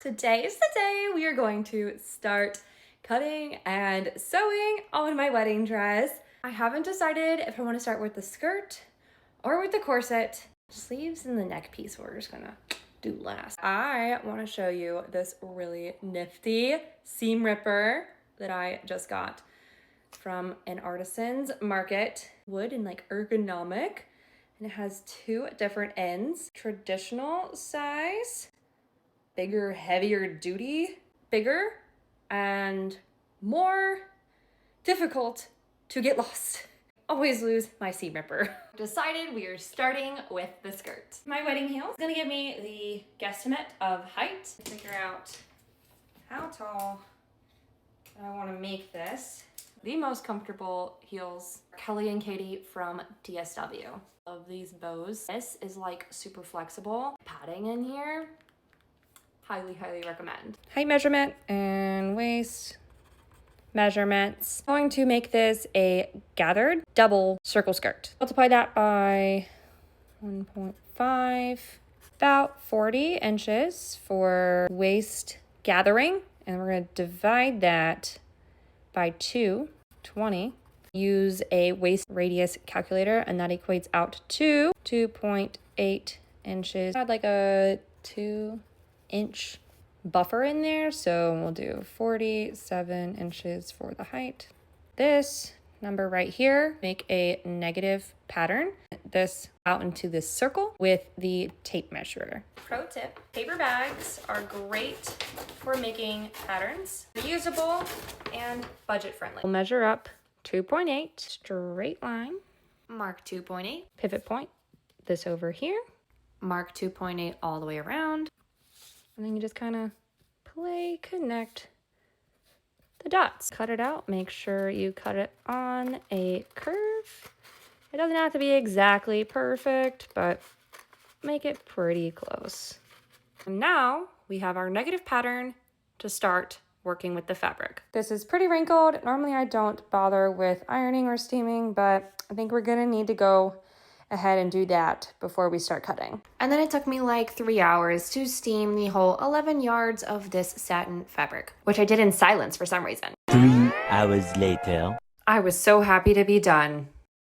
Today is the day we are going to start cutting and sewing on my wedding dress. I haven't decided if I want to start with the skirt or with the corset. Sleeves and the neck piece we're just gonna do last. I want to show you this really nifty seam ripper that I just got from an artisan's market. Wood and like ergonomic, and it has two different ends. Traditional size, bigger, heavier duty, bigger, and more difficult to get lost. Always lose my seam ripper. Decided we are starting with the skirt. My wedding heel is gonna give me the guesstimate of height. Figure out how tall I wanna make this. The most comfortable heels, Kelly and Katie from DSW. Love these bows. This is like super flexible. Padding in here, highly recommend. Height measurement and waist measurements. I'm going to make this a gathered double circle skirt. Multiply that by 1.5, about 40 inches for waist gathering. And we're gonna divide that by 20. Use a waist radius calculator, and that equates out to 2.8 inches. Add like a 2-inch buffer in there, so we'll do 47 inches for the height. This number right here, make a negative pattern. This out into this circle with the tape measure. Pro tip, paper bags are great for making patterns. Reusable and budget friendly. We'll measure up 2.8, straight line. Mark 2.8, pivot point, this over here. Mark 2.8 all the way around. And then you just kind of connect the dots. Cut it out, make sure you cut it on a curve. It doesn't have to be exactly perfect, but make it pretty close. And now we have our negative pattern to start working with the fabric. This is pretty wrinkled. Normally I don't bother with ironing or steaming, but I think we're gonna need to go ahead and do that before we start cutting. And then it took me like 3 hours to steam the whole 11 yards of this satin fabric, which I did in silence for some reason. 3 hours later. I was so happy to be done.